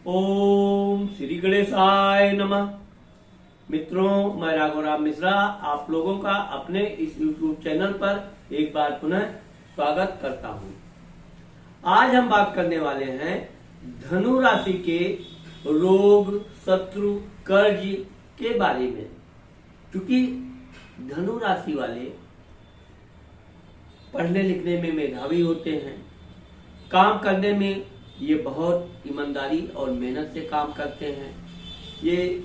ओम श्री गणेशाय नमः। मित्रों, मैं राघवराम मिश्रा आप लोगों का अपने इस YouTube चैनल पर एक बार पुनः स्वागत करता हूं। आज हम बात करने वाले हैं धनु राशि के रोग, शत्रु, कर्ज के बारे में। क्योंकि धनु राशि वाले पढ़ने लिखने में मेधावी होते हैं, काम करने में ये बहुत ईमानदारी और मेहनत से काम करते हैं। ये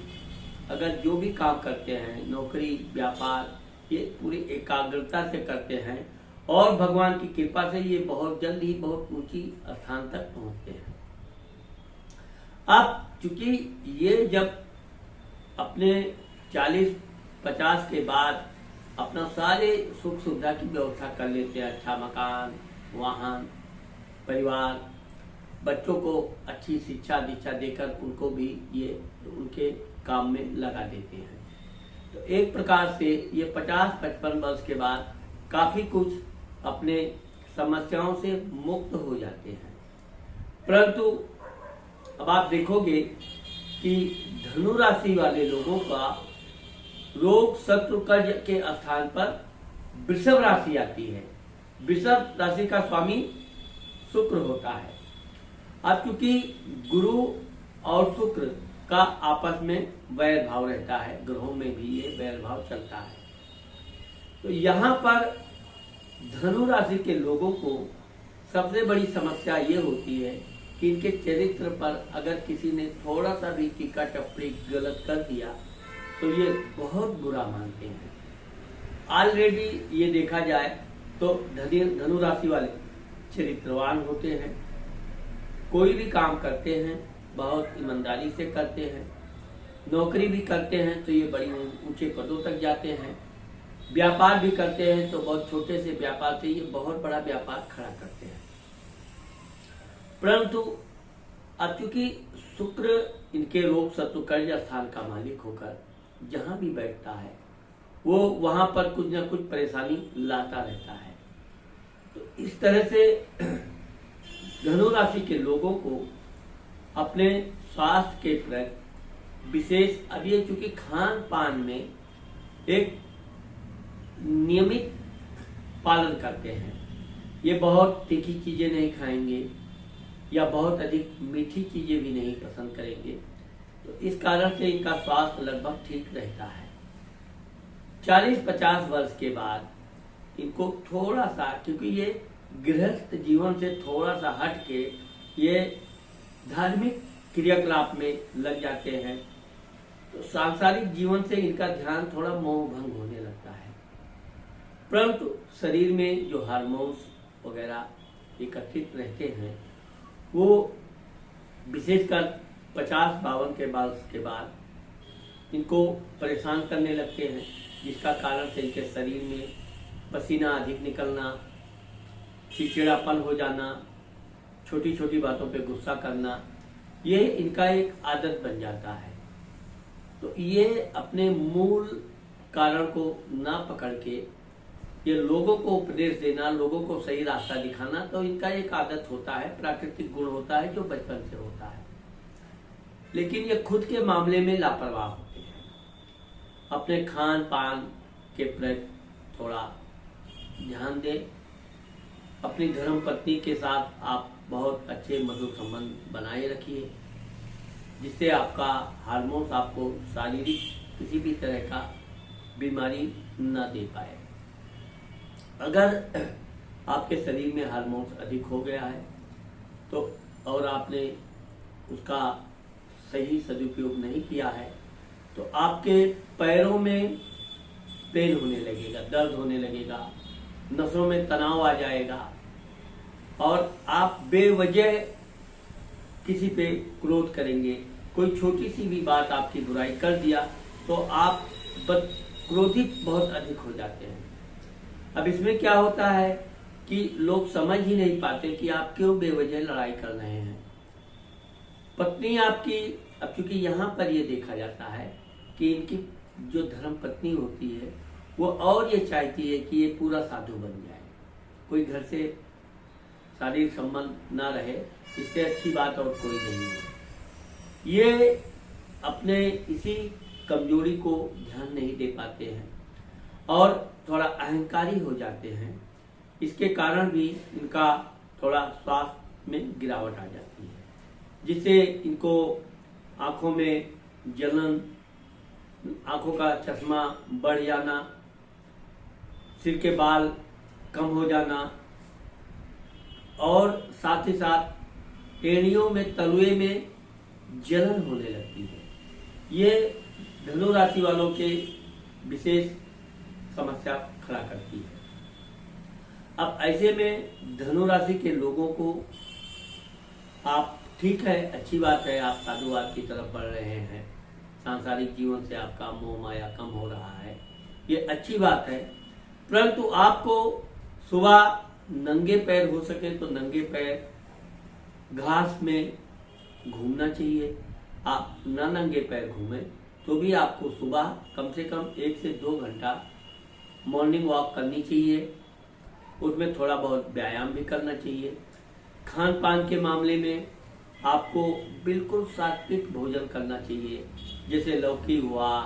अगर जो भी काम करते हैं, नौकरी, व्यापार, ये पूरी एकाग्रता से करते हैं और भगवान की कृपा से ये बहुत जल्द ही बहुत ऊंची स्थान तक पहुंचते हैं। अब चूंकि ये जब अपने 40-50 के बाद अपना सारे सुख सुविधा की व्यवस्था कर लेते हैं, अच्छा मकान, वाहन, परिवार, बच्चों को अच्छी शिक्षा दीक्षा देकर उनको भी ये उनके काम में लगा देते हैं। तो एक प्रकार से ये 50-55 वर्ष के बाद काफी कुछ अपने समस्याओं से मुक्त हो जाते हैं। परंतु अब आप देखोगे कि धनु राशि वाले लोगों का रोग, शत्रु, कर्ज के स्थान पर वृषभ राशि आती है। वृषभ राशि का स्वामी शुक्र होता है। अब क्योंकि गुरु और शुक्र का आपस में वैर भाव रहता है, ग्रहों में भी ये वैर भाव चलता है, तो यहाँ पर धनु राशि के लोगों को सबसे बड़ी समस्या ये होती है कि इनके चरित्र पर अगर किसी ने थोड़ा सा भी टीका टिप्पणी गलत कर दिया तो ये बहुत बुरा मानते हैं। ऑलरेडी ये देखा जाए तो धनु राशि वाले चरित्रवान होते हैं, कोई भी काम करते हैं बहुत ईमानदारी से करते हैं, नौकरी भी करते हैं तो ये बड़ी ऊंचे पदों तक जाते हैं, व्यापार भी करते हैं तो बहुत छोटे से व्यापार से ये बहुत बड़ा व्यापार खड़ा करते हैं। परंतु अब चूंकि शुक्र इनके रोग, शत्रु, कर्ज स्थान का मालिक होकर जहां भी बैठता है वो वहां पर कुछ न कुछ परेशानी लाता रहता है। तो इस तरह से धनु राशि के लोगों को अपने स्वास्थ्य के प्रति विशेष, अब ये चूंकि खान पान में एक नियमित पालन करते हैं, ये बहुत तीखी चीजें नहीं खाएंगे या बहुत अधिक मीठी चीजें भी नहीं पसंद करेंगे, तो इस कारण से इनका स्वास्थ्य लगभग ठीक रहता है। 40-50 वर्ष के बाद इनको थोड़ा सा, क्योंकि ये गृहस्थ जीवन से थोड़ा सा हट के ये धार्मिक क्रियाकलाप में लग जाते हैं, तो सांसारिक जीवन से इनका ध्यान थोड़ा मोह भंग होने लगता है। परंतु शरीर में जो हार्मोन्स वगैरह एकत्रित रहते हैं वो विशेषकर 50-52 के बाद इनको परेशान करने लगते हैं, जिसका कारण से इनके शरीर में पसीना अधिक निकलना, चिड़चिड़ापन हो जाना, छोटी छोटी बातों पे गुस्सा करना, ये इनका एक आदत बन जाता है। तो ये अपने मूल कारण को ना पकड़ के ये लोगों को उपदेश देना, लोगों को सही रास्ता दिखाना, तो इनका एक आदत होता है, प्राकृतिक गुण होता है जो बचपन से होता है। लेकिन ये खुद के मामले में लापरवाह होते हैं। अपने खान पान के प्रति थोड़ा ध्यान दें। अपनी धर्म पत्नी के साथ आप बहुत अच्छे मधुर संबंध बनाए रखिए, जिससे आपका हार्मोन्स आपको शारीरिक किसी भी तरह का बीमारी न दे पाए। अगर आपके शरीर में हार्मोन्स अधिक हो गया है तो और आपने उसका सही सदुपयोग नहीं किया है तो आपके पैरों में पेन होने लगेगा, दर्द होने लगेगा, नसों में तनाव आ जाएगा और आप बेवजह किसी पे क्रोध करेंगे। कोई छोटी सी भी बात आपकी बुराई कर दिया तो आप क्रोधित बहुत अधिक हो जाते हैं। अब इसमें क्या होता है कि लोग समझ ही नहीं पाते कि आप क्यों बेवजह लड़ाई कर रहे हैं। पत्नी आपकी, अब चूंकि यहाँ पर ये देखा जाता है कि इनकी जो धर्म पत्नी होती है वो और ये चाहती है कि ये पूरा साधु बन जाए, कोई घर से शारीरिक संबंध ना रहे, इससे अच्छी बात और कोई नहीं है। ये अपने इसी कमजोरी को ध्यान नहीं दे पाते हैं और थोड़ा अहंकारी हो जाते हैं। इसके कारण भी इनका थोड़ा स्वास्थ्य में गिरावट आ जाती है, जिससे इनको आंखों में जलन, आंखों का चश्मा बढ़ जाना, सिर के बाल कम हो जाना और साथ ही साथ एड़ियों में, तलुए में जलन होने लगती है। ये धनु राशि वालों के विशेष समस्या खड़ा करती है। अब ऐसे में धनु राशि के लोगों को आप, ठीक है, अच्छी बात है, आप साधुवाद की तरफ बढ़ रहे हैं, सांसारिक जीवन से आपका मोह माया कम हो रहा है, ये अच्छी बात है। परंतु आपको सुबह नंगे पैर हो सके तो नंगे पैर घास में घूमना चाहिए। आप न नंगे पैर घूमें तो भी आपको सुबह कम से कम 1 से 2 घंटा मॉर्निंग वॉक करनी चाहिए। उसमें थोड़ा बहुत व्यायाम भी करना चाहिए। खान पान के मामले में आपको बिल्कुल सात्विक भोजन करना चाहिए, जैसे लौकी हुआ,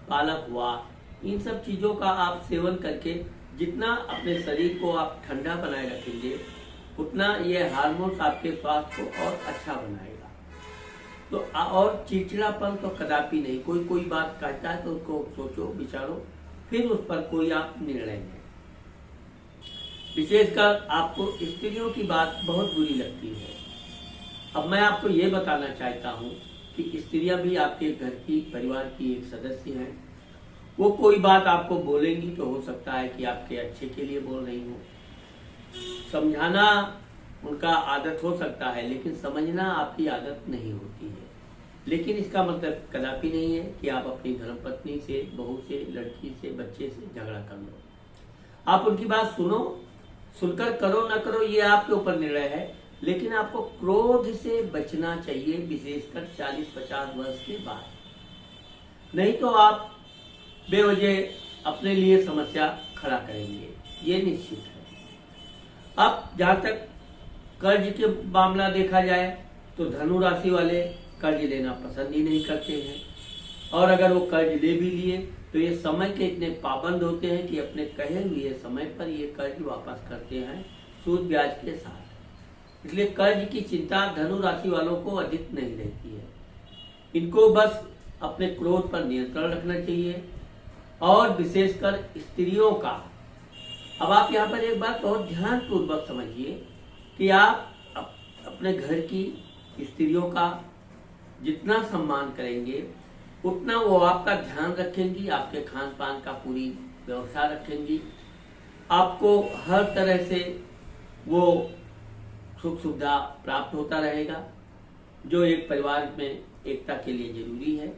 पालक हुआ, इन सब चीज़ों का आप सेवन करके जितना अपने शरीर को आप ठंडा बनाए रखेंगे उतना ये हार्मोन्स आपके स्वास्थ्य को और अच्छा बनाएगा। तो और चिड़चिड़ापन तो कदापि नहीं। कोई बात कहता है तो उसको सोचो, विचारो, फिर उस पर कोई आप निर्णय लें। विशेषकर आपको स्त्रियों की बात बहुत बुरी लगती है। अब मैं आपको ये बताना चाहता हूँ कि स्त्रियां भी आपके घर की, परिवार की एक सदस्य हैं। वो कोई बात आपको बोलेंगी तो हो सकता है कि आपके अच्छे के लिए बोल रही हो। समझाना उनका आदत हो सकता है, लेकिन समझना आपकी आदत नहीं होती है। लेकिन इसका मतलब कदापि नहीं है कि आप अपनी धर्मपत्नी से, बहू से, लड़की से, बच्चे से झगड़ा कर लो। आप उनकी बात सुनो, सुनकर करो ना करो ये आपके ऊपर निर्णय है, लेकिन आपको क्रोध से बचना चाहिए, विशेषकर 40-50 वर्ष के बाद। नहीं तो आप बेवजह अपने लिए समस्या खड़ा करेंगे, ये निश्चित है। अब जहां तक कर्ज के मामला देखा जाए तो धनु राशि वाले कर्ज लेना पसंद ही नहीं करते हैं, और अगर वो कर्ज ले भी लिए तो ये समय के इतने पाबंद होते हैं कि अपने कहे हुए समय पर ये कर्ज वापस करते हैं सूद ब्याज के साथ। इसलिए कर्ज की चिंता धनु राशि वालों को अधिक नहीं रहती है। इनको बस अपने क्रोध पर नियंत्रण रखना चाहिए, और विशेषकर स्त्रियों का। अब आप यहाँ पर एक बात बहुत ध्यान पूर्वक समझिए कि आप अपने घर की स्त्रियों का जितना सम्मान करेंगे उतना वो आपका ध्यान रखेंगी, आपके खान पान का पूरी व्यवस्था रखेंगी, आपको हर तरह से वो सुख सुविधा प्राप्त होता रहेगा, जो एक परिवार में एकता के लिए जरूरी है।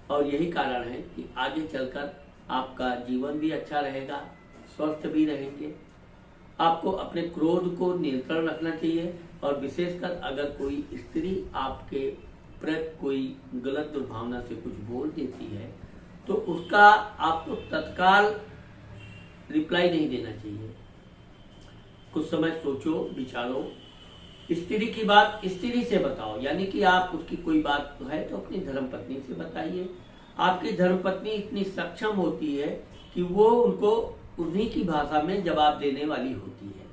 और यही कारण है कि आगे चलकर आपका जीवन भी अच्छा रहेगा, स्वस्थ भी रहेंगे। आपको अपने क्रोध को नियंत्रण रखना चाहिए, और विशेषकर अगर कोई स्त्री आपके प्रति कोई गलत दुर्भावना से कुछ बोल देती है तो उसका आपको तत्काल रिप्लाई नहीं देना चाहिए। कुछ समय सोचो, विचारो, स्त्री की बात स्त्री से बताओ, यानी कि आप उसकी कोई बात है तो अपनी धर्मपत्नी से बताइए। आपकी धर्मपत्नी इतनी सक्षम होती है कि वो उनको उन्हीं की भाषा में जवाब देने वाली होती है।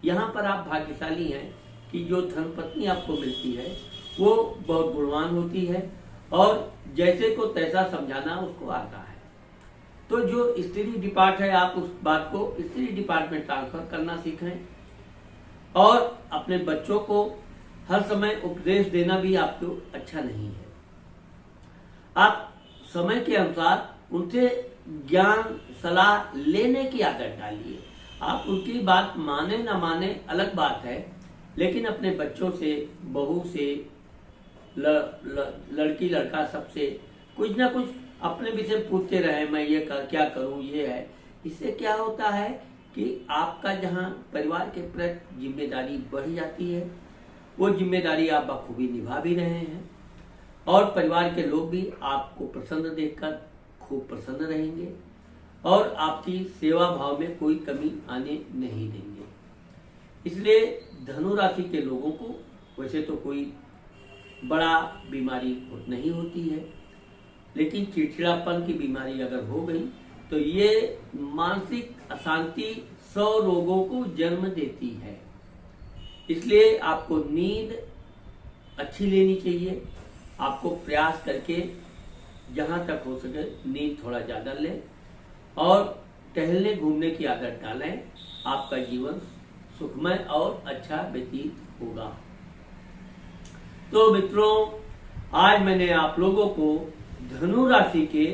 यहाँ पर आप भाग्यशाली हैं कि जो धर्मपत्नी आपको मिलती है वो बहुत गुणवान होती है, और जैसे को तैसा समझाना उसको आता है। तो जो स्त्री डिपार्ट है, आप उस बात को स्त्री डिपार्ट में ट्रांसफर करना सीखें, और अपने बच्चों को हर समय उपदेश देना भी आपको अच्छा नहीं है। आप समय के अनुसार उनसे ज्ञान सलाह लेने की आदत डालिए। आप उनकी बात माने ना माने अलग बात है, लेकिन अपने बच्चों से, बहू से, लड़की लड़का सबसे कुछ ना कुछ अपने विषय पूछते रहे, मैं ये क्या करूं, ये है। इससे क्या होता है कि आपका जहां परिवार के प्रति जिम्मेदारी बढ़ जाती है, वो जिम्मेदारी आप बखूबी निभा भी रहे हैं, और परिवार के लोग भी आपको प्रसन्न देखकर खूब प्रसन्न रहेंगे, और आपकी सेवा भाव में कोई कमी आने नहीं देंगे। इसलिए धनु राशि के लोगों को वैसे तो कोई बड़ा बीमारी नहीं होती है। लेकिन चिड़चिड़ापन की बीमारी अगर हो गई तो ये मानसिक अशांति 100 रोगों को जन्म देती है। इसलिए आपको नींद अच्छी लेनी चाहिए। आपको प्रयास करके जहां तक हो सके नींद थोड़ा ज्यादा लें और टहलने घूमने की आदत डालें। आपका जीवन सुखमय और अच्छा व्यतीत होगा। तो मित्रों, आज मैंने आप लोगों को धनु राशि के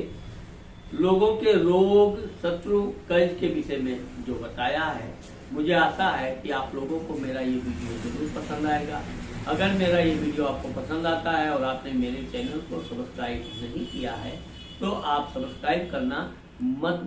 लोगों के रोग, शत्रु, कर्ज के विषय में जो बताया है, मुझे आशा है कि आप लोगों को मेरा ये वीडियो जरूर पसंद आएगा। अगर मेरा ये वीडियो आपको पसंद आता है और आपने मेरे चैनल को सब्सक्राइब नहीं किया है तो आप सब्सक्राइब करना मत